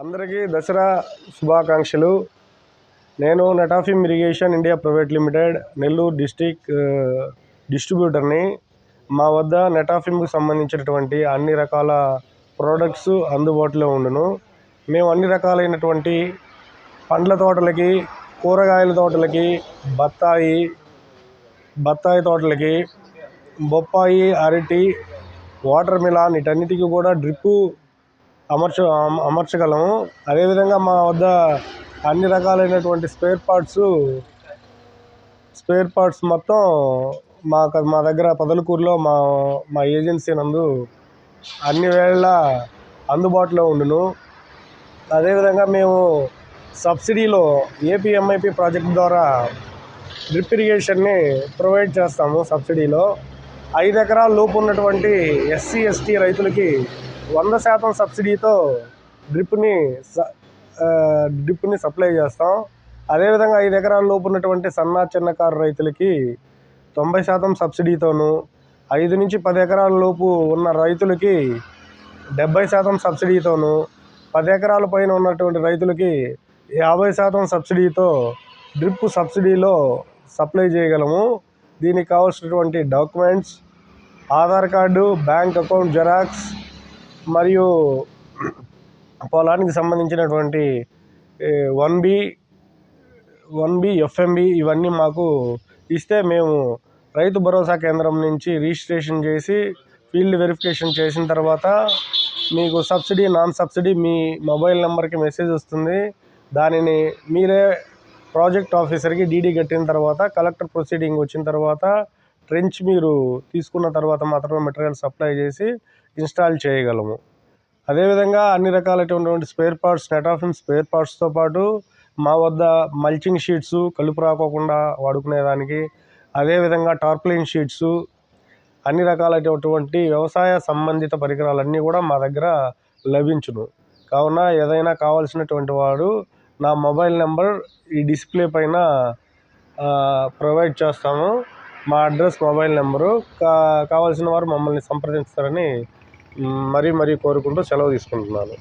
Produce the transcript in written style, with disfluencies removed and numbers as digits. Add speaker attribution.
Speaker 1: అందరికీ దసరా శుభాకాంక్షలు. నేను Netafim irrigation India private limited Nellore district డిస్ట్రిబ్యూటర్ని. మా వద్ద నెటాఫిమ్కి సంబంధించినటువంటి అన్ని రకాల ప్రోడక్ట్స్ అందుబాటులో ఉండును. మేము అన్ని రకాలైనటువంటి పండ్ల తోటలకి, కూరగాయల తోటలకి, బత్తాయి తోటలకి, బొప్పాయి, అరటి, వాటర్ మిలాన్ వీటన్నిటికీ కూడా డ్రిప్పు అమర్చగలము. అదేవిధంగా మా వద్ద అన్ని రకాలైనటువంటి స్పేర్ పార్ట్స్ మొత్తం మా దగ్గర పొదలకూరులో మా ఏజెన్సీ నందు అన్ని వేళ అందుబాటులో ఉండును. అదేవిధంగా మేము సబ్సిడీలో ఏపీఎంఐపీ ప్రాజెక్ట్ ద్వారా డ్రిప్ ఇరిగేషన్ని ప్రొవైడ్ చేస్తాము. సబ్సిడీలో 5 ఎకరాల లోపు ఉన్నటువంటి ఎస్సీ ఎస్టీ రైతులకి 100% సబ్సిడీతో డ్రిప్ని సప్లై చేస్తాం. అదేవిధంగా 5 ఎకరాల లోపు ఉన్నటువంటి చిన్నకారు రైతులకి 90% సబ్సిడీతోనూ, 5 నుంచి 10 ఎకరాల లోపు ఉన్న రైతులకి 70% సబ్సిడీతోనూ, 10 ఎకరాల పైన ఉన్నటువంటి రైతులకి 50% సబ్సిడీతో డ్రిప్ సబ్సిడీలో సప్లై చేయగలము. దీనికి కావాల్సినటువంటి documents Aadhaar card, bank account xerox మరియు పొలానికి సంబంధించినటువంటి 1B FMB ఇవన్నీ మాకు ఇస్తే మేము రైతు భరోసా కేంద్రం నుంచి రిజిస్ట్రేషన్ చేసి ఫీల్డ్ వెరిఫికేషన్ చేసిన తర్వాత మీకు సబ్సిడీ నాన్ సబ్సిడీ మీ మొబైల్ నెంబర్కి మెసేజ్ వస్తుంది. దానిని మీరే ప్రాజెక్ట్ ఆఫీసర్కి డీడీ కట్టిన తర్వాత కలెక్టర్ ప్రొసీడింగ్ వచ్చిన తర్వాత ట్రెంచ్ మీరు తీసుకున్న తర్వాత మాత్రమే మెటీరియల్ సప్లై చేసి ఇన్స్టాల్ చేయగలము. అదేవిధంగా అన్ని రకాలైనటువంటి స్పేర్ పార్ట్స్, నెటాఫిమ్ స్పేర్ పార్ట్స్తో పాటు మా వద్ద మల్చింగ్ షీట్స్ కలుపు రాకోకుండా వాడుకునేదానికి, అదేవిధంగా టార్ప్లిన్ షీట్స్, అన్ని రకాలైనటువంటి వ్యవసాయ సంబంధిత పరికరాలన్నీ కూడా మా దగ్గర లభించును. కావున ఏదైనా కావాల్సినటువంటి వాడు నా మొబైల్ నెంబర్ ఈ డిస్ప్లే పైన ప్రొవైడ్ చేస్తాము. మా అడ్రస్, మొబైల్ నెంబరు కావాల్సిన వారు మమ్మల్ని సంప్రదిస్తారని మరీ కోరుకుంటూ సెలవు తీసుకుంటున్నాను.